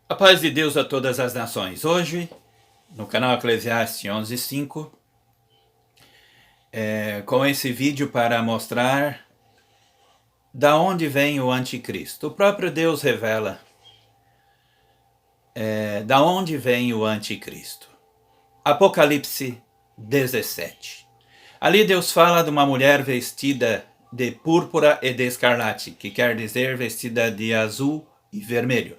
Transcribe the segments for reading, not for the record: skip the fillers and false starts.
A paz de Deus a todas as nações. Hoje, no canal Eclesiastes 11:5, com esse vídeo para mostrar da onde vem o anticristo. O próprio Deus revela da onde vem o anticristo. Apocalipse 17. Ali Deus fala de uma mulher vestida de púrpura e de escarlate, que quer dizer vestida de azul e vermelho.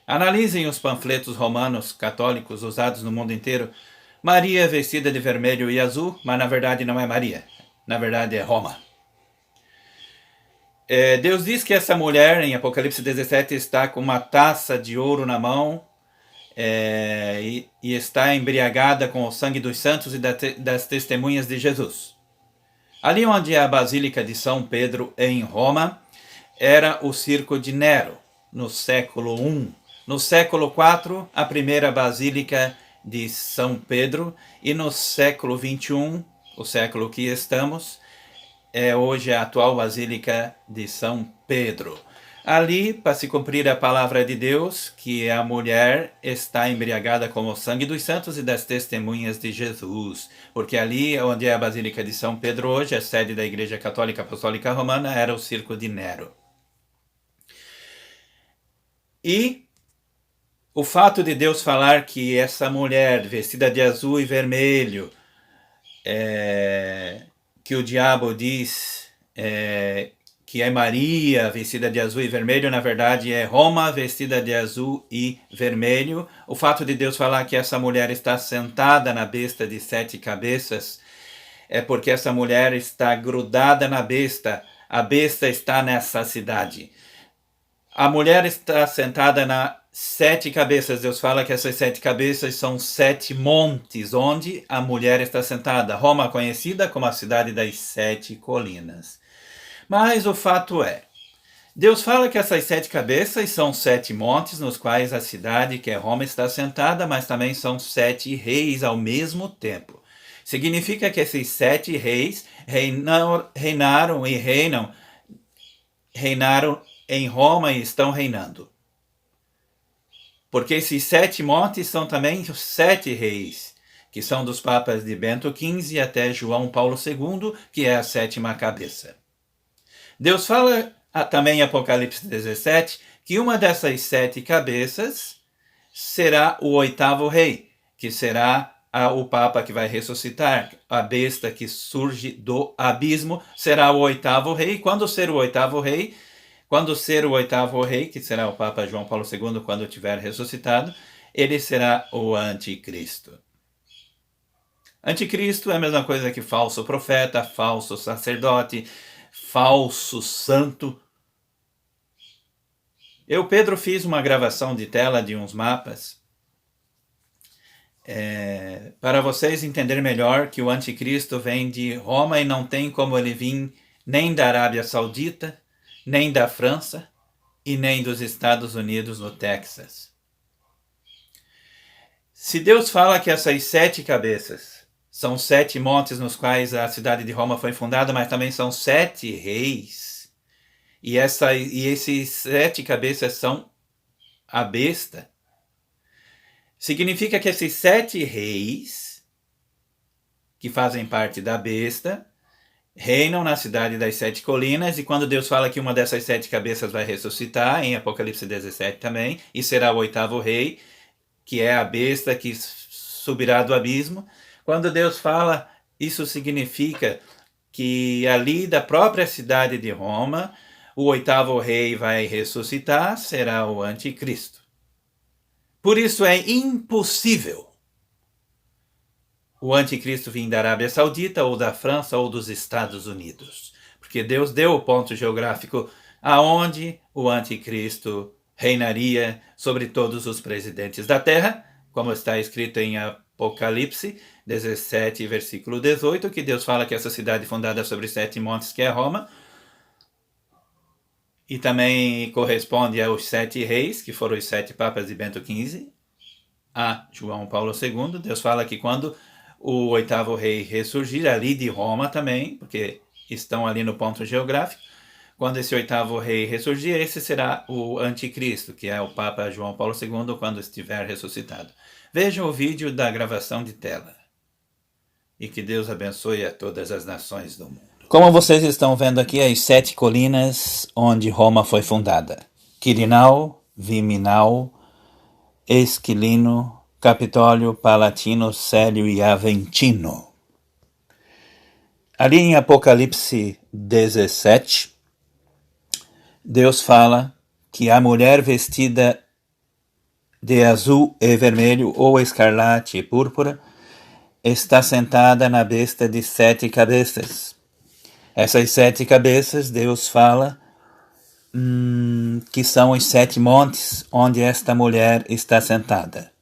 Analisem os panfletos romanos católicos usados no mundo inteiro. Maria vestida de vermelho e azul, mas na verdade não é Maria. Na verdade é Roma. Deus diz que essa mulher, em Apocalipse 17, está com uma taça de ouro na mão e está embriagada com o sangue dos santos e das testemunhas de Jesus. Ali onde é a Basílica de São Pedro, em Roma, era o Circo de Nero, no século I. No século IV, a primeira Basílica de São Pedro, e no século XXI, o século que estamos, é hoje a atual Basílica de São Pedro. Ali, para se cumprir a palavra de Deus, que a mulher está embriagada com o sangue dos santos e das testemunhas de Jesus. Porque ali, onde é a Basílica de São Pedro hoje, a sede da Igreja Católica Apostólica Romana, era o Circo de Nero. E o fato de Deus falar que essa mulher vestida de azul e vermelho, que o diabo diz que é Maria vestida de azul e vermelho, na verdade é Roma vestida de azul e vermelho. O fato de Deus falar que essa mulher está sentada na besta de 7 cabeças é porque essa mulher está grudada na besta. A besta está nessa cidade. A mulher está sentada na 7 cabeças. Deus fala que essas 7 cabeças são 7 montes onde a mulher está sentada. Roma conhecida como a cidade das 7 colinas. Mas o fato é, Deus fala que essas 7 cabeças são 7 montes nos quais a cidade, que é Roma, está sentada, mas também são 7 reis ao mesmo tempo. Significa que esses 7 reis reinaram em Roma e estão reinando. Porque esses 7 montes são também os 7 reis, que são dos papas de Bento XV até João Paulo II, que é a 7ª cabeça. Deus fala também em Apocalipse 17 que uma dessas 7 cabeças será o 8º rei, que será o Papa que vai ressuscitar. A besta que surge do abismo será o 8º rei. Quando ser o 8º rei, que será o Papa João Paulo II, quando tiver ressuscitado, ele será o anticristo. Anticristo é a mesma coisa que falso profeta, falso sacerdote, falso santo. Eu, Pedro, fiz uma gravação de tela de uns mapas para vocês entenderem melhor que o anticristo vem de Roma e não tem como ele vir nem da Arábia Saudita, nem da França e nem dos Estados Unidos no Texas. Se Deus fala que essas 7 cabeças são 7 montes nos quais a cidade de Roma foi fundada, mas também são 7 reis, e esses 7 cabeças são a besta, significa que esses 7 reis, que fazem parte da besta, reinam na cidade das 7 colinas, e quando Deus fala que uma dessas 7 cabeças vai ressuscitar, em Apocalipse 17 também, e será o 8º rei, que é a besta que subirá do abismo. Quando Deus fala, isso significa que ali da própria cidade de Roma, o 8º rei vai ressuscitar, será o anticristo. Por isso é impossível o anticristo vir da Arábia Saudita, ou da França, ou dos Estados Unidos. Porque Deus deu o ponto geográfico aonde o anticristo reinaria sobre todos os presidentes da terra, como está escrito em Apocalipse 17, versículo 18, que Deus fala que essa cidade fundada sobre 7 montes, que é Roma, e também corresponde aos 7 reis, que foram os 7 papas de Bento XV, a João Paulo II. Deus fala que quando o 8º rei ressurgir ali de Roma também, porque estão ali no ponto geográfico, quando esse oitavo rei ressurgir, esse será o anticristo, que é o Papa João Paulo II, quando estiver ressuscitado. Vejam o vídeo da gravação de tela. E que Deus abençoe a todas as nações do mundo. Como vocês estão vendo aqui, as 7 colinas onde Roma foi fundada: Quirinal, Viminal, Esquilino, Capitólio, Palatino, Célio e Aventino. Ali em Apocalipse 17, Deus fala que a mulher vestida de azul e vermelho, ou escarlate e púrpura, está sentada na besta de 7 cabeças. Essas 7 cabeças, Deus fala que são os 7 montes onde esta mulher está sentada.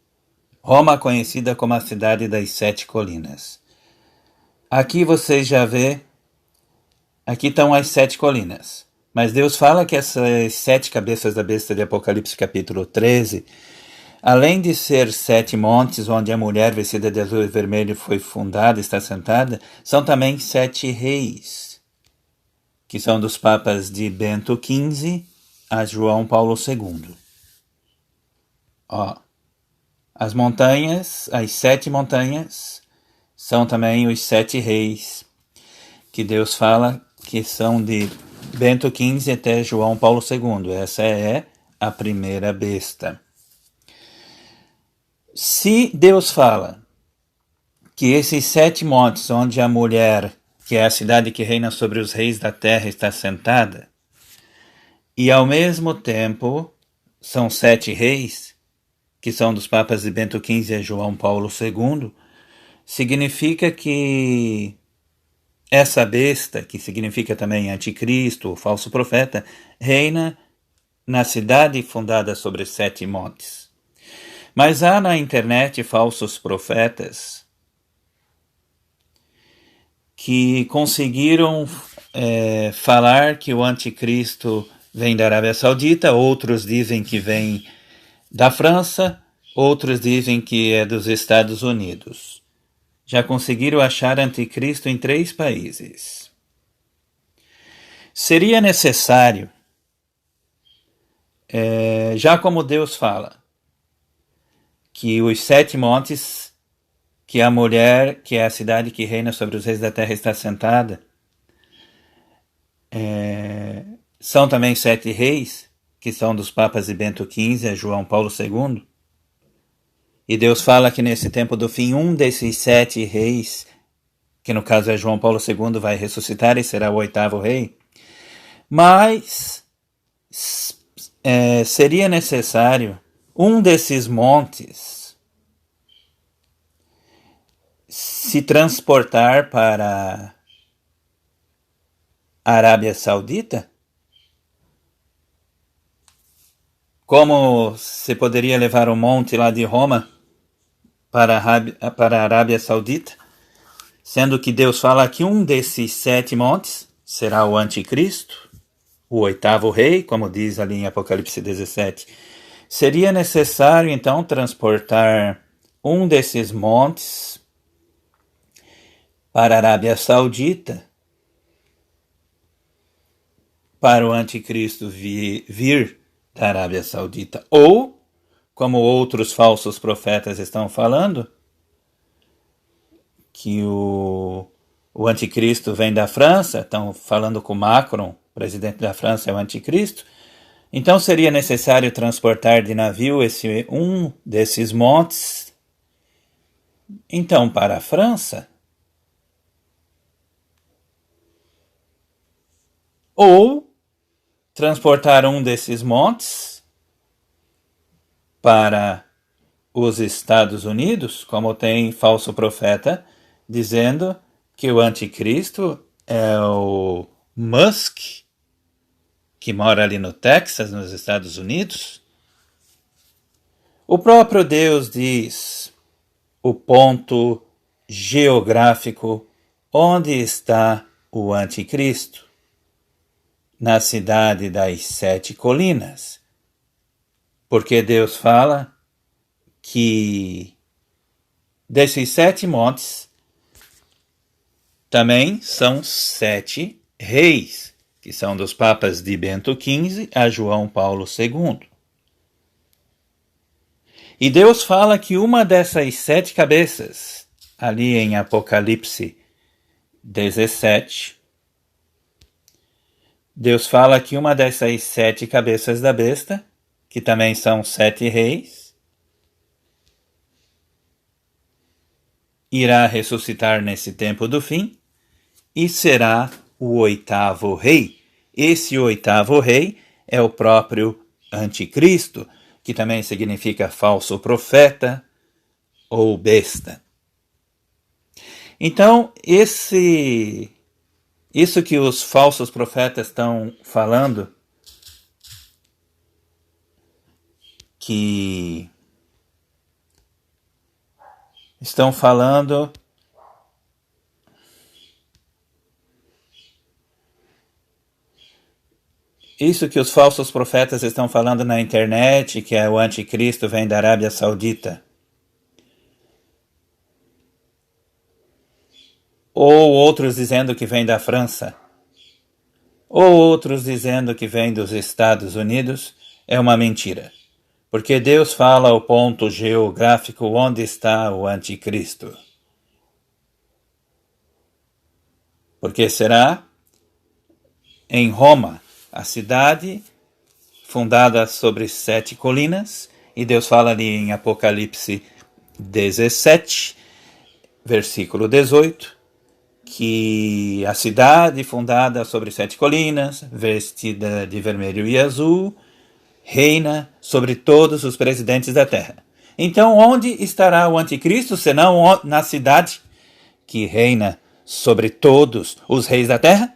Roma, conhecida como a cidade das 7 colinas. Aqui vocês já vê, aqui estão as 7 colinas. Mas Deus fala que essas 7 cabeças da besta de Apocalipse capítulo 13, além de ser 7 montes onde a mulher vestida de azul e vermelho foi fundada, está sentada, são também 7 reis, que são dos papas de Bento XV a João Paulo II. As montanhas, as 7 montanhas, são também os 7 reis, que Deus fala que são de Bento XV até João Paulo II. Essa é a primeira besta. Se Deus fala que esses 7 montes onde a mulher, que é a cidade que reina sobre os reis da terra, está sentada, e ao mesmo tempo são 7 reis, que são dos papas de Bento XV a João Paulo II, significa que essa besta, que significa também anticristo, o falso profeta, reina na cidade fundada sobre 7 montes. Mas há na internet falsos profetas que conseguiram falar que o anticristo vem da Arábia Saudita, outros dizem que vem da França, outros dizem que é dos Estados Unidos. Já conseguiram achar anticristo em 3 países. Seria necessário, já como Deus fala, que os 7 montes, que a mulher, que é a cidade que reina sobre os reis da terra, está sentada, são também 7 reis, que são dos papas de Bento XV a João Paulo II. E Deus fala que nesse tempo do fim, um desses 7 reis, que no caso é João Paulo II, vai ressuscitar e será o 8º rei. Mas seria necessário um desses montes se transportar para a Arábia Saudita? Como se poderia levar um monte lá de Roma para a Arábia Saudita, sendo que Deus fala que um desses 7 montes será o anticristo, o 8º rei, como diz ali em Apocalipse 17. Seria necessário, então, transportar um desses montes para a Arábia Saudita, para o anticristo vir da Arábia Saudita, ou, como outros falsos profetas estão falando, que o anticristo vem da França, estão falando com Macron, presidente da França é o anticristo, então seria necessário transportar de navio um desses montes, então, para a França, ou transportar um desses montes para os Estados Unidos, como tem falso profeta dizendo que o anticristo é o Musk, que mora ali no Texas, nos Estados Unidos. O próprio Deus diz o ponto geográfico onde está o anticristo: na cidade das 7 colinas. Porque Deus fala que desses 7 montes também são 7 reis, que são dos papas de Bento XV a João Paulo II. E Deus fala que uma dessas 7 cabeças, ali em Apocalipse 17, Deus fala que uma dessas 7 cabeças da besta, que também são 7 reis, irá ressuscitar nesse tempo do fim e será o 8º rei. Esse 8º rei é o próprio Anticristo, que também significa falso profeta ou besta. Então, isso que os falsos profetas estão falando, que estão falando isso que os falsos profetas estão falando na internet, que é o anticristo vem da Arábia Saudita, ou outros dizendo que vem da França, ou outros dizendo que vem dos Estados Unidos, é uma mentira. Porque Deus fala o ponto geográfico onde está o anticristo. Porque será em Roma, a cidade fundada sobre 7 colinas, e Deus fala ali em Apocalipse 17, versículo 18, que a cidade fundada sobre 7 colinas, vestida de vermelho e azul, reina sobre todos os presidentes da terra. Então, onde estará o anticristo, senão na cidade que reina sobre todos os reis da terra?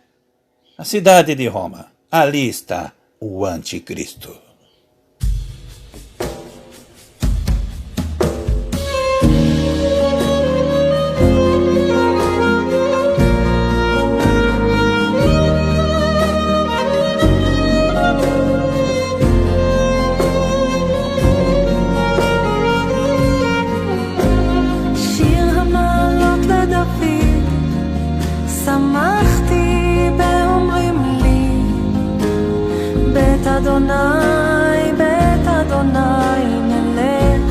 A cidade de Roma. Ali está o anticristo. אדוני, בית אדוני נלך,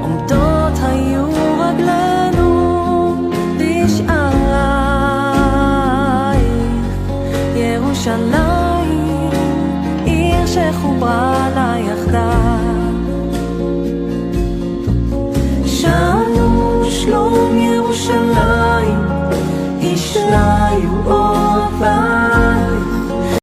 עומדות היו רגלינו בשערייך, ירושלים, עיר שחוברה לה יחדיו. שאלו שלום ירושלים, ישלח